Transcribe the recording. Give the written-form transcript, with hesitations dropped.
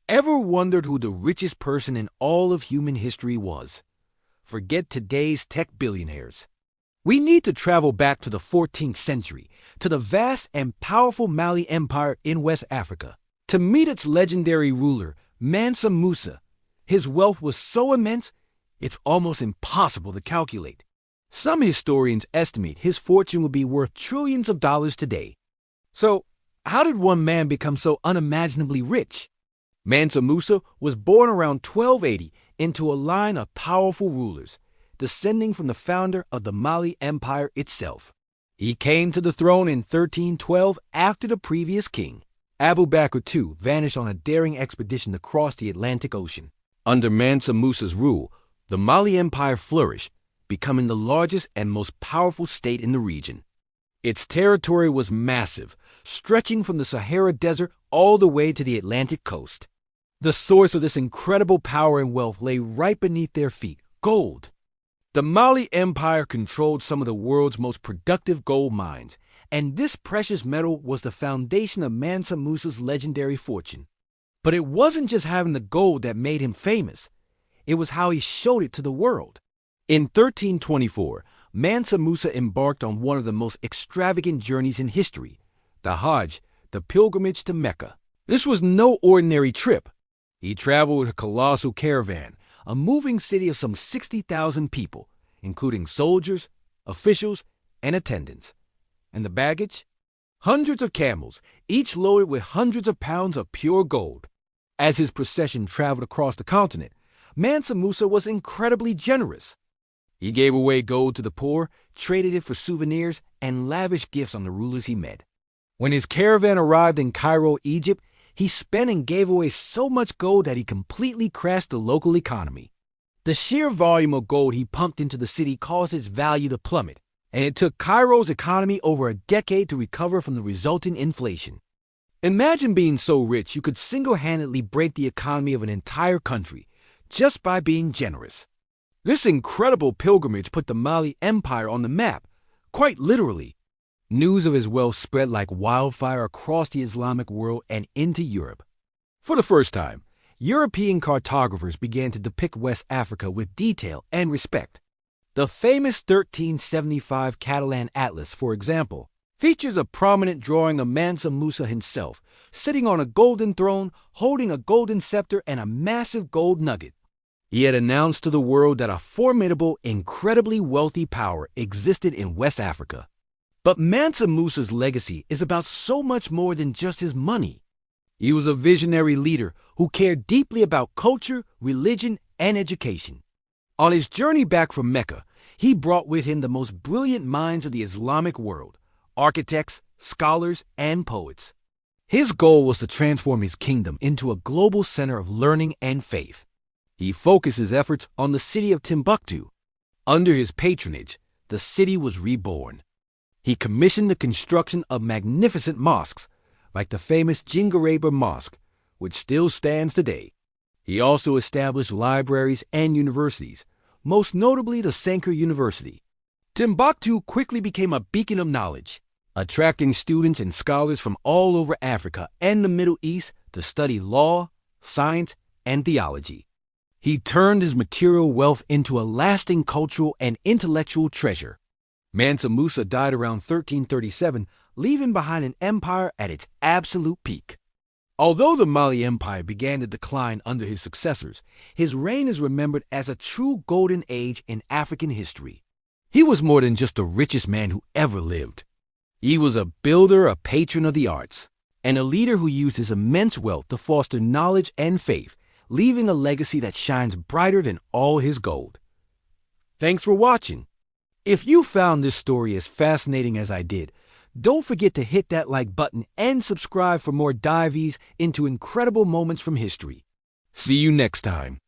Ever wondered who the richest person in all of human history was? Forget today's tech billionaires. We need to travel back to the 14th century, to the vast and powerful Mali Empire in West Africa, to meet its legendary ruler, Mansa Musa. His wealth was so immense, it's almost impossible to calculate. Some historians estimate his fortune would be worth trillions of dollars today. So, how did one man become so unimaginably rich? Mansa Musa was born around 1280 into a line of powerful rulers, descending from the founder of the Mali Empire itself. He came to the throne in 1312 after the previous king, Abu Bakr II, vanished on a daring expedition to cross the Atlantic Ocean. Under Mansa Musa's rule, the Mali Empire flourished, becoming the largest and most powerful state in the region. Its territory was massive, stretching from the Sahara Desert all the way to the Atlantic coast. The source of this incredible power and wealth lay right beneath their feet: gold. The Mali Empire controlled some of the world's most productive gold mines, and this precious metal was the foundation of Mansa Musa's legendary fortune. But it wasn't just having the gold that made him famous. It was how he showed it to the world. In 1324, Mansa Musa embarked on one of the most extravagant journeys in history, the Hajj, the pilgrimage to Mecca. This was no ordinary trip. He traveled with a colossal caravan, a moving city of some 60,000 people, including soldiers, officials, and attendants. And the baggage? Hundreds of camels, each loaded with hundreds of pounds of pure gold. As his procession traveled across the continent, Mansa Musa was incredibly generous. He gave away gold to the poor, traded it for souvenirs, and lavished gifts on the rulers he met. When his caravan arrived in Cairo, Egypt, he spent and gave away so much gold that he completely crashed the local economy. The sheer volume of gold he pumped into the city caused its value to plummet, and it took Cairo's economy over a decade to recover from the resulting inflation. Imagine being so rich you could single-handedly break the economy of an entire country just by being generous. This incredible pilgrimage put the Mali Empire on the map, quite literally. News of his wealth spread like wildfire across the Islamic world and into Europe. For the first time, European cartographers began to depict West Africa with detail and respect. The famous 1375 Catalan Atlas, for example, features a prominent drawing of Mansa Musa himself, sitting on a golden throne, holding a golden scepter and a massive gold nugget. He had announced to the world that a formidable, incredibly wealthy power existed in West Africa. But Mansa Musa's legacy is about so much more than just his money. He was a visionary leader who cared deeply about culture, religion, and education. On his journey back from Mecca, he brought with him the most brilliant minds of the Islamic world: architects, scholars, and poets. His goal was to transform his kingdom into a global center of learning and faith. He focused his efforts on the city of Timbuktu. Under his patronage, the city was reborn. He commissioned the construction of magnificent mosques, like the famous Djingareba Mosque, which still stands today. He also established libraries and universities, most notably the Sankara University. Timbuktu quickly became a beacon of knowledge, attracting students and scholars from all over Africa and the Middle East to study law, science, and theology. He turned his material wealth into a lasting cultural and intellectual treasure. Mansa Musa died around 1337, leaving behind an empire at its absolute peak. Although the Mali Empire began to decline under his successors, his reign is remembered as a true golden age in African history. He was more than just the richest man who ever lived. He was a builder, a patron of the arts, and a leader who used his immense wealth to foster knowledge and faith, leaving a legacy that shines brighter than all his gold. Thanks for watching. If you found this story as fascinating as I did, don't forget to hit that like button and subscribe for more dives into incredible moments from history. See you next time.